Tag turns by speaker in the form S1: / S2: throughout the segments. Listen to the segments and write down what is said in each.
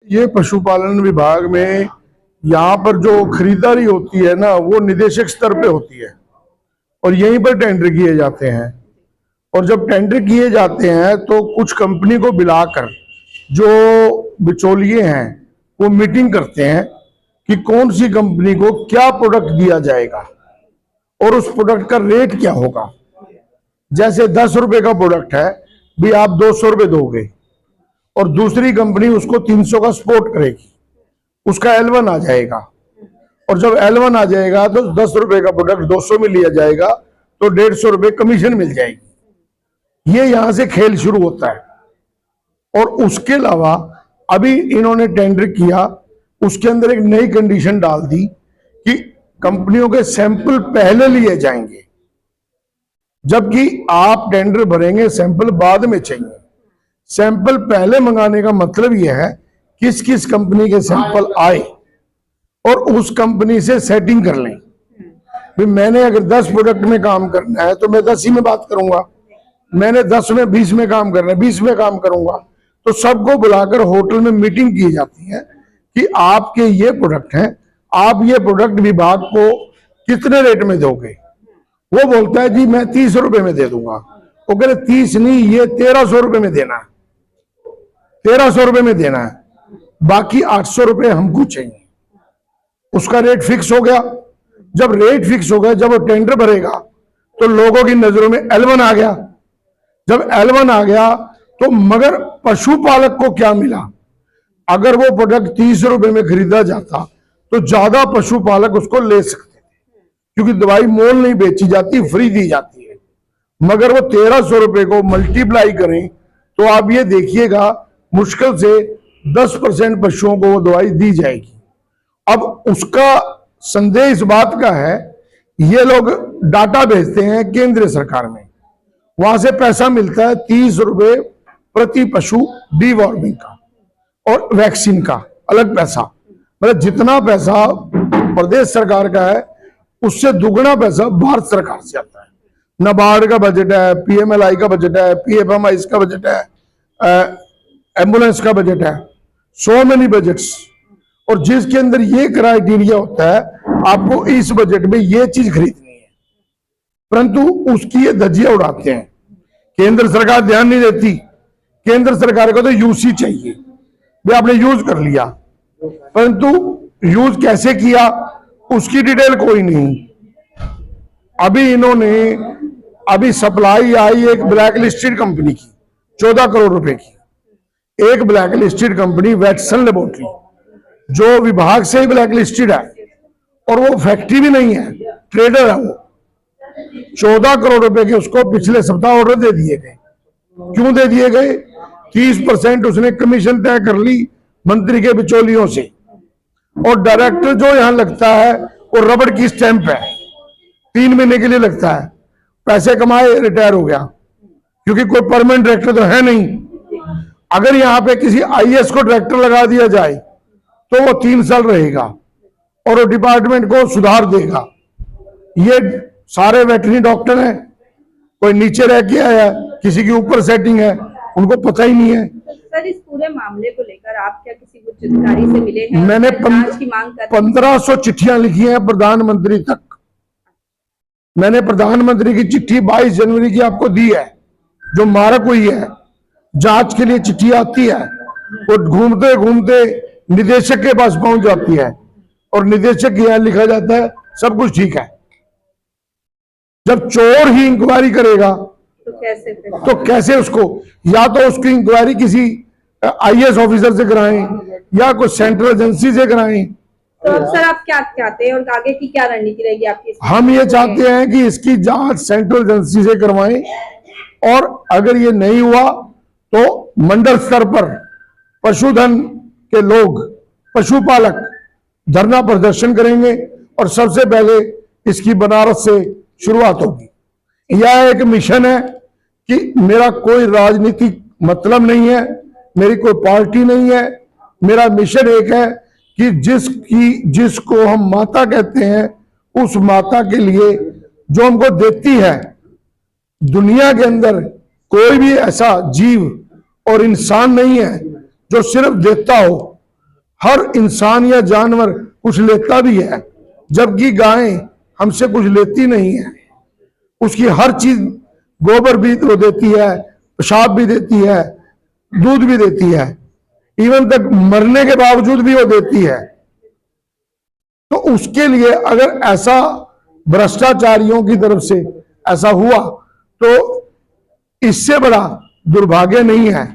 S1: ये पशुपालन विभाग में यहाँ पर जो खरीदारी होती है ना, वो निदेशक स्तर पे होती है और यहीं पर टेंडर किए जाते हैं। और जब टेंडर किए जाते हैं तो कुछ कंपनी को बुलाकर जो बिचौलिए हैं वो मीटिंग करते हैं कि कौन सी कंपनी को क्या प्रोडक्ट दिया जाएगा और उस प्रोडक्ट का रेट क्या होगा। जैसे 10 रुपए का प्रोडक्ट है भी, आप 200 रुपए दोगे और दूसरी कंपनी उसको 300 का सपोर्ट करेगी, उसका L1 आ जाएगा। और जब L1 आ जाएगा तो 10 रुपए का प्रोडक्ट 200 में लिया जाएगा तो 150 रुपए कमीशन मिल जाएगी। ये यहां से खेल शुरू होता है। और उसके अलावा अभी इन्होंने टेंडर किया, उसके अंदर एक नई कंडीशन डाल दी कि कंपनियों के सैंपल पहले लिए जाएंगे, जबकि आप टेंडर भरेंगे सैंपल बाद में चाहिए। सैंपल पहले मंगाने का मतलब यह है किस किस कंपनी के सैंपल आए और उस कंपनी से सेटिंग कर लें। भी मैंने अगर 10 प्रोडक्ट में काम करना है तो मैं 10 ही में बात करूंगा, मैंने 10 में 20 में काम करना है 20 में काम करूंगा। तो सबको बुलाकर होटल में मीटिंग की जाती है कि आपके ये प्रोडक्ट हैं, आप ये प्रोडक्ट विभाग को कितने रेट में दोगे। वो बोलता है जी मैं 30 रुपए में दे दूंगा। वो कह रहे 30 नहीं, ये 1300 रुपए में देना है, 1300 रुपए में देना है, बाकी 800 रुपए हमको चाहिए। उसका रेट फिक्स हो गया। जब रेट फिक्स हो गया, जब वो टेंडर भरेगा तो लोगों की नजरों में L1 आ गया। जब L1 आ गया तो मगर पशुपालक को क्या मिला, अगर वो प्रोडक्ट 30 रुपए में खरीदा जाता तो ज्यादा पशुपालक उसको ले सकते थे, क्योंकि दवाई मोल नहीं बेची जाती, फ्री दी जाती है। मगर वो 1300 रुपए को मल्टीप्लाई करें तो आप ये देखिएगा मुश्किल से 10% पशुओं को वो दवाई दी जाएगी। अब उसका संदेह इस बात का है, ये लोग डाटा भेजते हैं केंद्र सरकार में, वहां से पैसा मिलता है 30 रुपए प्रति पशु डीवॉर्मिंग का और वैक्सीन का अलग पैसा। मतलब जितना पैसा प्रदेश सरकार का है उससे दुगना पैसा भारत सरकार से आता है। नाबार्ड का बजट है, PMLI का बजट है, PFMI का बजट है, एम्बुलेंस का बजट है, सो मेनी बजट्स। और जिसके अंदर ये क्राइटेरिया होता है आपको इस बजट में ये चीज खरीदनी है, परंतु उसकी ये धज्जियां उड़ाते हैं। केंद्र सरकार ध्यान नहीं देती। केंद्र सरकार को तो यूसी चाहिए, भी आपने यूज कर लिया, परंतु यूज कैसे किया उसकी डिटेल कोई नहीं। अभी इन्होंने अभी सप्लाई आई एक ब्लैक लिस्टेड कंपनी की 14 करोड़ रुपए की, एक black listed company Watson laboratory जो विभाग से ही ब्लैक लिस्टेड है और वो फैक्ट्री भी नहीं है, ट्रेडर है वो। 14 करोड़ रुपए के उसको पिछले सप्ताह ऑर्डर दे दिए गए। क्यों दे दिए गए? 30% उसने कमीशन तय कर ली मंत्री के बिचौलियों से, और डायरेक्टर जो यहां लगता है वो रबड़ की स्टैंप है, 3 महीने के लिए लगता है, पैसे कमाए रिटायर हो गया, क्योंकि कोई परमानेंट डायरेक्टर तो है नहीं। अगर यहाँ पे किसी IAS को डायरेक्टर लगा दिया जाए तो वो 3 साल रहेगा और वो डिपार्टमेंट को सुधार देगा। ये सारे वेटरनरी डॉक्टर हैं, कोई नीचे रह के आया, किसी के ऊपर सेटिंग है, उनको पता ही नहीं है।
S2: सर, इस पूरे मामले को लेकर आप क्या किसी उच्च अधिकारी से मिले हैं?
S1: मैंने
S2: जांच की मांग कर
S1: 1500 चिट्ठियां लिखी हैं प्रधानमंत्री तक। मैंने प्रधानमंत्री की चिट्ठी 22 जनवरी की आपको दी है, जो मारक हुई है। जांच के लिए चिट्ठी आती है, वो घूमते घूमते निदेशक के पास पहुंच जाती है और निदेशक के यहाँ लिखा जाता है सब कुछ ठीक है। जब चोर ही इंक्वायरी करेगा तो कैसे उसको, या तो उसकी इंक्वायरी किसी IAS ऑफिसर से कराएं या कोई सेंट्रल एजेंसी से कराएं।
S2: तो अब सर आप क्या चाहते हैं और आगे की क्या रणनीति रहेगी आपकी? हम
S1: ये चाहते हैं कि इसकी जांच सेंट्रल एजेंसी से करवाएं, और अगर ये नहीं हुआ तो मंडल स्तर पर पशुधन के लोग, पशुपालक धरना प्रदर्शन करेंगे और सबसे पहले इसकी बनारस से शुरुआत होगी। यह एक मिशन है कि मेरा कोई राजनीतिक मतलब नहीं है, मेरी कोई पार्टी नहीं है, मेरा मिशन एक है कि जिसको हम माता कहते हैं, उस माता के लिए जो हमको देती है, दुनिया के अंदर कोई भी ऐसा जीव और इंसान नहीं है जो सिर्फ देता हो। हर इंसान या जानवर कुछ लेता भी है, जबकि गाय हमसे कुछ लेती नहीं है। उसकी हर चीज, गोबर भी वो देती है, पेशाब भी देती है, दूध भी देती है, इवन तक मरने के बावजूद भी वो देती है। तो उसके लिए अगर ऐसा भ्रष्टाचारियों की तरफ से ऐसा हुआ तो इससे बड़ा दुर्भाग्य नहीं है,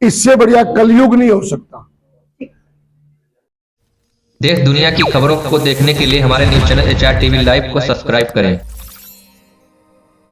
S1: इससे बढ़िया कलयुग नहीं हो सकता।
S3: देश दुनिया की खबरों को देखने के लिए हमारे news channel HR TV live को सब्सक्राइब करें